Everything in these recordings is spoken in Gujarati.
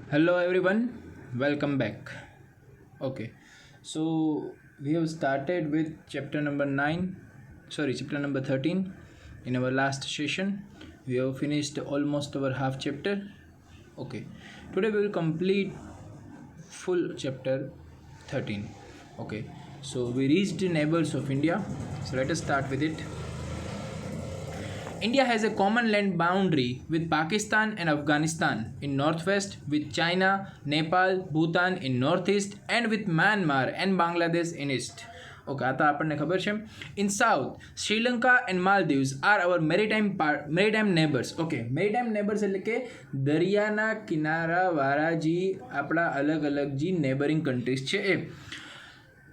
Hello everyone, welcome back. Okay, so we have started with chapter number 9, chapter number 13 in our last session. We have finished almost our half chapter. Okay, today we will complete full chapter 13. Okay, so we reached the neighbors of India. So let us start with it. India has a common land boundary with Pakistan and Afghanistan in northwest, with China, Nepal, Bhutan in northeast, and with Myanmar and Bangladesh in east. Okay આ તો આપણને ખબર છે. In south Sri Lanka and Maldives are our maritime neighbours. Okay, maritime neighbours એટલે કે દરિયાના કિનારાવાળા જે આપણા અલગ અલગ જે નેબરિંગ કન્ટ્રીઝ છે એ.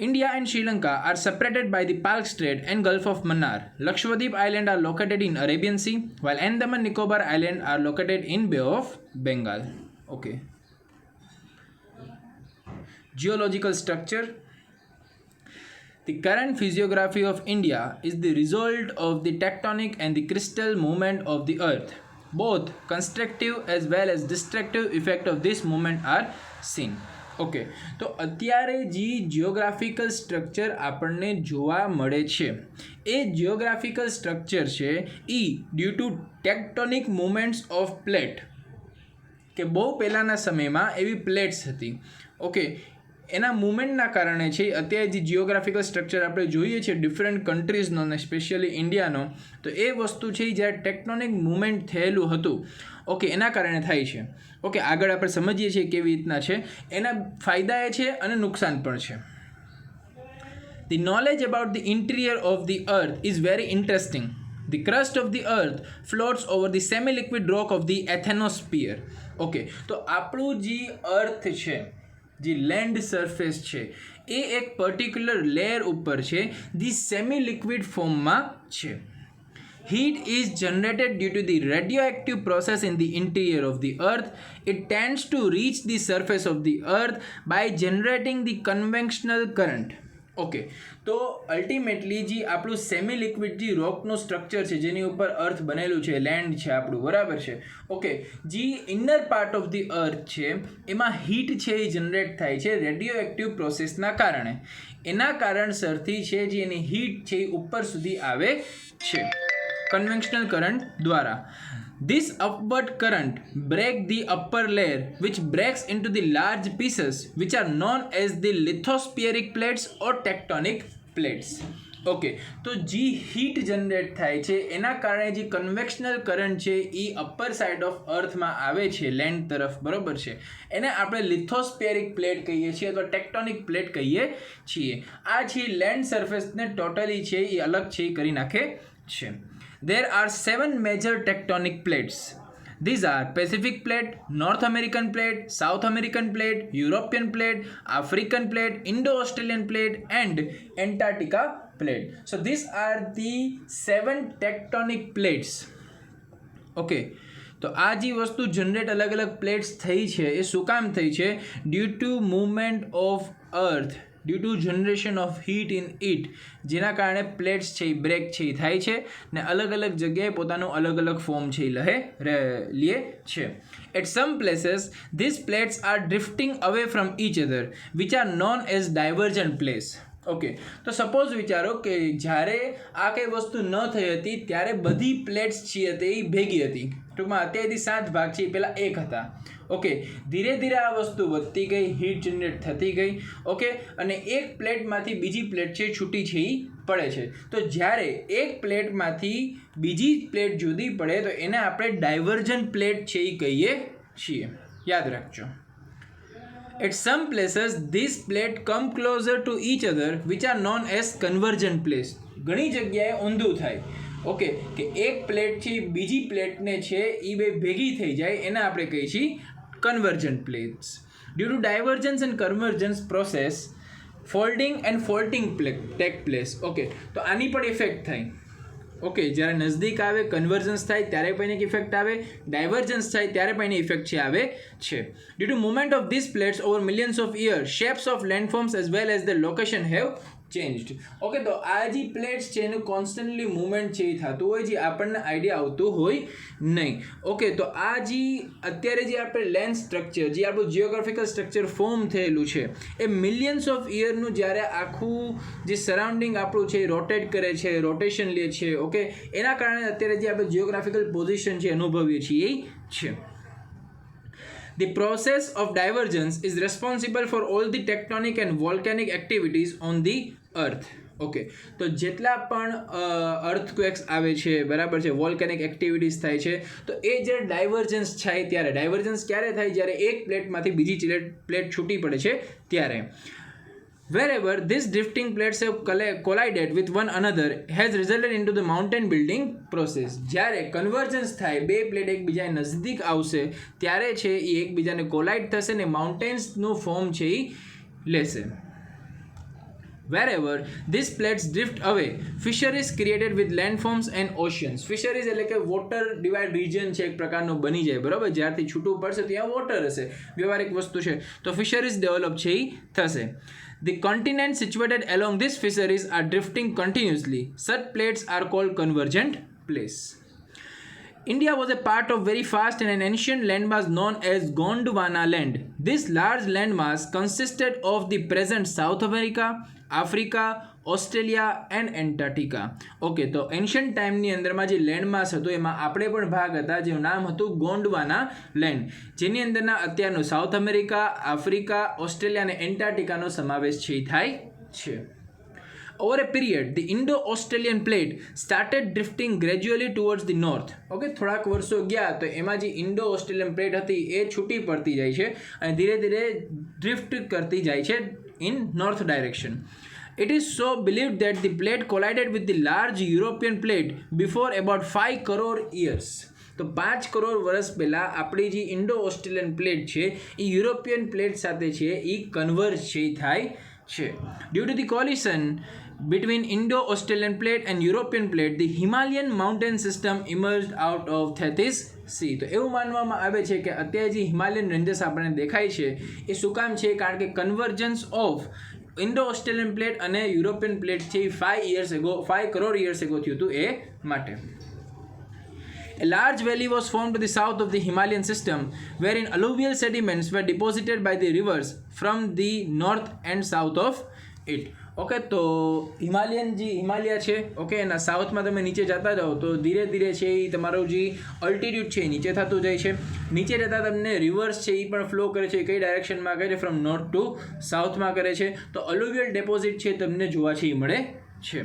India and Sri Lanka are separated by the Palk Strait and Gulf of Mannar. Lakshadweep Island are located in Arabian Sea, while Andaman Nicobar Island are located in Bay of Bengal. Okay. Geological structure. The current physiography of India is the result of the tectonic and the crystal movement of the earth. Both constructive as well as destructive effect of this movement are seen. Okay, તો અત્યારે જે જિયોગ્રાફિકલ સ્ટ્રક્ચર આપણને જોવા મળે છે એ જિયોગ્રાફિકલ સ્ટ્રક્ચર છે એ due to tectonic movements of plate, કે બહુ પહેલાંના સમયમાં એવી પ્લેટ્સ હતી. ઓકે, એના મૂવમેન્ટના કારણે છે અત્યારે જે જિયોગ્રાફિકલ સ્ટ્રક્ચર આપણે જોઈએ છીએ ડિફરન્ટ કન્ટ્રીઝનો અને સ્પેશિયલી ઇન્ડિયાનો, તો એ વસ્તુ છે જ્યારે ટેક્ટોનિક મૂવમેન્ટ થયેલું હતું, ઓકે, એના કારણે થાય છે. ઓકે, આગળ આપણે સમજીએ છીએ કેવી રીતના છે, એના ફાયદા એ છે અને નુકસાન પણ છે. The knowledge about the interior of the earth is very interesting. The crust of the earth floats over the semi-liquid rock of the asthenosphere. Okay, તો આપણું જે અર્થ છે, જે લેન્ડ સરફેસ છે, એ એક પર્ટિક્યુલર લેયર ઉપર છે, જે સેમી લિક્વિડ ફોર્મમાં છે. Heat is generated due to the radioactive process in the interior of the earth. It tends to reach the surface of the earth by generating the convectional current. Okay, તો અલ્ટિમેટલી જે આપણું સેમી લિક્વિડ જે રોકનું સ્ટ્રક્ચર છે જેની ઉપર અર્થ બનેલું છે, લેન્ડ છે આપણું, બરાબર છે. ઓકે, જે ઇનર પાર્ટ ઓફ ધી અર્થ છે એમાં હીટ છે એ જનરેટ થાય છે રેડિયો એક્ટિવ પ્રોસેસના કારણે. એના કારણસરથી છે જે એની હીટ છે એ ઉપર સુધી આવે છે conventional current દ્વારા. This upward current breaks the upper layer, which breaks into the large pieces which are known as the lithospheric plates or tectonic plates. Okay, તો જે હીટ જનરેટ થાય છે એના કારણે જે કન્વેક્શનલ કરંટ છે એ અપર સાઇડ ઓફ અર્થમાં આવે છે લેન્ડ તરફ, બરોબર છે. એને આપણે લિથોસ્ફેરિક પ્લેટ કહીએ છીએ અથવા ટેક્ટોનિક પ્લેટ કહીએ છીએ. આ છે લેન્ડ સરફેસને ટોટલી છે એ અલગ છે એ કરી નાખે છે. There are 7 major tectonic plates. These are Pacific Plate, North American Plate, South American Plate, European Plate, African Plate, Indo-Australian Plate and Antarctica Plate. So these are the 7 tectonic plates. Okay. તો આ જે વસ્તુ જનરેટ અલગ અલગ પ્લેટ્સ થઈ છે એ શું કામ થઈ છે? Due to movement of earth, due to generation of heat in it, જેના કારણે પ્લેટ્સ છે એ બ્રેક છે એ થાય છે ને અલગ અલગ જગ્યાએ પોતાનું અલગ અલગ ફોર્મ છે એ લે છે. At some places, these plates are drifting away from each other, which are known as divergent plates. Okay, તો સપોઝ વિચારો કે જ્યારે આ કંઈ વસ્તુ ન થઈ હતી ત્યારે બધી પ્લેટ્સ છે તે ભેગી હતી. ટૂંકમાં અત્યારથી 7 ભાગ છે એ પહેલાં 1 હતા. ઓકે, ધીરે ધીરે આ વસ્તુ વધતી ગઈ, હીટ જનરેટ થતી ગઈ. ઓકે, અને એક પ્લેટમાંથી બીજી પ્લેટ છે છૂટી છે એ પડે છે. તો જ્યારે એક પ્લેટમાંથી બીજી પ્લેટ જુદી પડે તો એને આપણે ડાયવર્જન્ટ પ્લેટ છે એ કહીએ છીએ. યાદ રાખજો. At some places, these plates come closer to each other, which are known as convergent plates. ઘણી જગ્યાએ ઊંધું થાય. ઓકે, કે એક પ્લેટ છે બીજી પ્લેટને છે એ બે ભેગી થઈ જાય, એને આપણે કહીએ છીએ convergent plates. Due to divergence and convergence process, folding and faulting take place. Okay, તો આની પણ ઇફેક્ટ થાય. ઓકે, જ્યારે નજદીક આવે કન્વર્જન્સ થાય ત્યારે પણ એક ઇફેક્ટ આવે, ડાયવર્જન્સ થાય ત્યારે પણ એની ઇફેક્ટ છે આવે છે. Due to movement of this plates over millions of years, shapes of landforms as well as the location have changed. Okay, તો આ જે પ્લેટ્સ છે એનું કોન્સ્ટન્ટલી મુવમેન્ટ છે એ થતું હોય, જે આપણને આઈડિયા આવતું હોય નહીં. ઓકે, તો આ જે અત્યારે જે આપણે લેન્ડ સ્ટ્રક્ચર, જે આપણું જિયોગ્રાફિકલ સ્ટ્રક્ચર ફોર્મ થયેલું છે, એ મિલિયન્સ ઓફ યરનું જ્યારે આખું જે સરાઉન્ડિંગ આપણું છે એ રોટેટ કરે છે, રોટેશન લે છે. ઓકે, એના કારણે અત્યારે જે આપણે જિયોગ્રાફિકલ પોઝિશન છે અનુભવીએ છીએ એ છે. The process of divergence is responsible for all the tectonic and volcanic activities on the earth. Okay, તો જેટલા પણ અર્થક્વેક્સ આવે છે, બરાબર છે, વોલ્કેનિક એક્ટિવિટીઝ થાય છે, તો એ જ્યારે ડાયવર્જન્સ થાય ત્યારે, ડાયવર્જન્સ ક્યારે થાય? જ્યારે એક પ્લેટમાંથી બીજી પ્લેટ છૂટી પડે છે ત્યારે. Wherever these drifting plates have collided with one another has resulted into the mountain building process. જ્યારે કન્વર્જન્સ થાય, બે પ્લેટ એકબીજા નજદીક આવશે ત્યારે છે એ એકબીજાને કોલાઇડ થશે ને માઉન્ટેન્સનું ફોર્મ છે એ લેશે. Wherever these plates drift away, fisheries created with landforms and oceans. Fisheries એટલે કે વોટર ડિવાઇડ રિજન છે, એક પ્રકારનું બની જાય, બરાબર. જ્યારથી છૂટું પડશે ત્યાં વોટર હશે, વ્યવહારિક વસ્તુ છે, તો ફિશરીઝ ડેવલપ છે એ થશે. The continents situated along these fisheries are drifting continuously. Such plates are called convergent plates. India was a part of very vast and an ancient landmass known as Gondwana land. This large landmass consisted of the present South America, Africa, Australia and Antarctica. Okay, તો એન્શિયન્ટ ટાઈમની અંદરમાં જે લેન્ડમાસ હતો એમાં આપણે પણ ભાગ હતા, જેનું નામ હતું ગોંડવાના લેન્ડ, જેની અંદરના અત્યારનું સાઉથ અમેરિકા, આફ્રિકા, ઓસ્ટ્રેલિયા અને એન્ટાર્ટિકાનો સમાવેશ છે થાય છે. Over a period, the Indo-Australian plate started drifting gradually towards the north. Okay, થોડાક વર્ષો ગયા તો એમાં જે ઇન્ડો ઓસ્ટ્રેલિયન પ્લેટ હતી એ છૂટી પડતી જાય છે અને ધીરે ધીરે ડ્રિફ્ટ કરતી જાય છે in north direction. It is so believed that the plate collided with the large European plate before about 5 crore years. તો 5 કરોડ વર્ષ પહેલાં આપણી જે ઇન્ડો ઓસ્ટ્રેલિયન પ્લેટ છે એ યુરોપિયન પ્લેટ સાથે છે એ કન્વર્જ છે થાય છે. Due to the collision between Indo-Australian plate and European plate, the Himalayan mountain system emerged out of Tethys Sea. તો એવું માનવામાં આવે છે કે અત્યારે જે હિમાલયન રેન્જસ આપણને દેખાય છે એ શું કામ છે? કારણ કે convergence of Indo Australian plate અને યુરોપિયન પ્લેટ છે 5 કરોડ યર્સ એગો થયું હતું એ માટે. A large valley was formed to the south of the Himalayan system, wherein alluvial sediments were deposited by the rivers from the north and south of it. Okay, તો હિમાલયા છે, ઓકે, એના સાઉથમાં તમે નીચે જતા જાઓ તો ધીરે ધીરે છે એ તમારું જે અલ્ટિટ્યુડ છે એ નીચે થતું જાય છે. નીચે જતાં તમને રિવર્સ છે એ પણ ફ્લો કરે છે, કઈ ડાયરેક્શનમાં કરે છે? ફ્રોમ નોર્થ ટુ સાઉથમાં કરે છે. તો અલુવિયલ ડેપોઝિટ છે તમને જોવા છે એ મળે છે.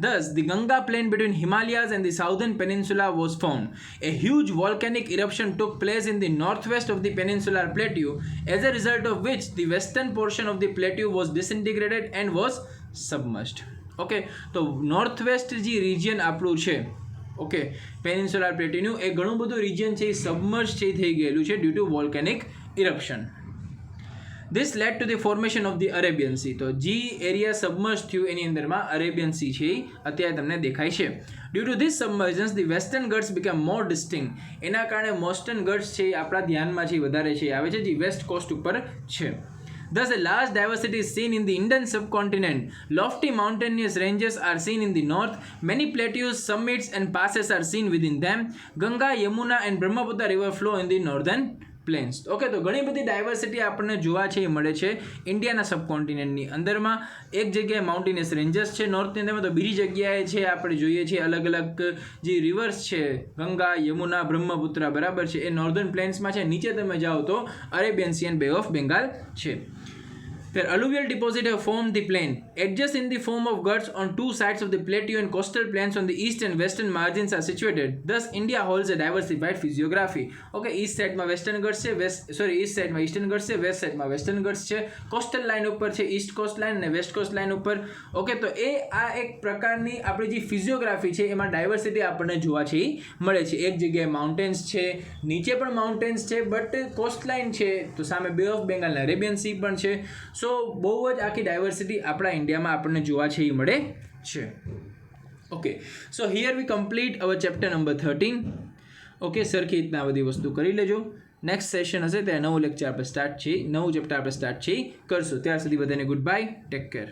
Thus, the Ganga plain between Himalayas and the southern peninsula was formed. A huge volcanic eruption took place in the northwest of the peninsular plateau, as a result of which the western portion of the plateau was disintegrated and was submerged. Okay, તો નોર્થવેસ્ટ જે રિજિયન આપણું છે, ઓકે, પેનિન્સ્યુલર પ્લેટ્યુનું, એ ઘણું બધું રિજિયન છે એ સબમર્જ છે થઈ ગયેલું છે due to volcanic eruption. This led to the formation of the Arabian Sea. તો જે એરિયા સબમર્જ થયું એની અંદરમાં અરેબિયન સી છે અત્યારે તમને દેખાય છે. Due to this submergence, the western Ghats became more distinct. એના કારણે મોસ્ટર્ન ગટ્સ છે આપણા ધ્યાનમાં છે વધારે છે આવે છે, જે વેસ્ટ કોસ્ટ ઉપર છે. Thus, a large diversity is seen in the Indian subcontinent. Lofty mountainous ranges are seen in the north. Many plateaus, summits and passes are seen within them. Ganga, Yamuna and Brahmaputra river flow in the northern planes. Okay, તો ઘણી બધી ડાયવર્સિટી આપણને જોવા છે એ મળે છે ઇન્ડિયાના સબકોન્ટિનેન્ટની અંદરમાં. એક જગ્યાએ માઉન્ટેનિયસ રેન્જસ છે નોર્થની અંદરમાં, તો બીજી જગ્યાએ છે આપણે જોઈએ છીએ અલગ અલગ જે રિવર્સ છે, ગંગા, યમુના, બ્રહ્મપુત્રા, બરાબર છે, એ નોર્ધન પ્લેન્સમાં છે. નીચે તમે જાઓ તો અરેબિયન સી એન્ડ બે ઓફ બેંગાલ છે. Their alluvial deposit have formed the plain. Edges in the form of Ghats on two sides of the plateau and coastal plains on the east and western margins are situated. Thus, India holds a diversified physiography. Okay, east side માં western Ghats છે, east side માં eastern Ghats છે, west side માં western Ghats છે, coastal line ઉપર છે east coast line અને west coast line ઉપર. ઓકે, તો એ આ એક પ્રકારની આપણી જે ફિઝિયોગ્રાફી છે એમાં ડાયવર્સિટી આપણને જોવા છે એ મળે છે. એક જગ્યાએ માઉન્ટેન્સ છે, નીચે પણ માઉન્ટેન્સ છે, બટ કોસ્ટ લાઇન છે, તો સામે બે ઓફ બેંગાલ અને અરેબિયન સી પણ છે. સો બહુ જ આખી ડાયવર્સિટી આપણા ઇન્ડિયામાં આપણને જોવા છે એ મળે છે. Okay, so here we complete our chapter number 13. Okay, સરખી રીતના બધી વસ્તુ કરી લેજો. નેક્સ્ટ સેશન હશે ત્યારે નવું લેક્ચર આપણે સ્ટાર્ટ છે, નવું ચેપ્ટર આપણે સ્ટાર્ટ છે કરશું. ત્યાર સુધી બધાને ગુડ બાય, ટેક કેર.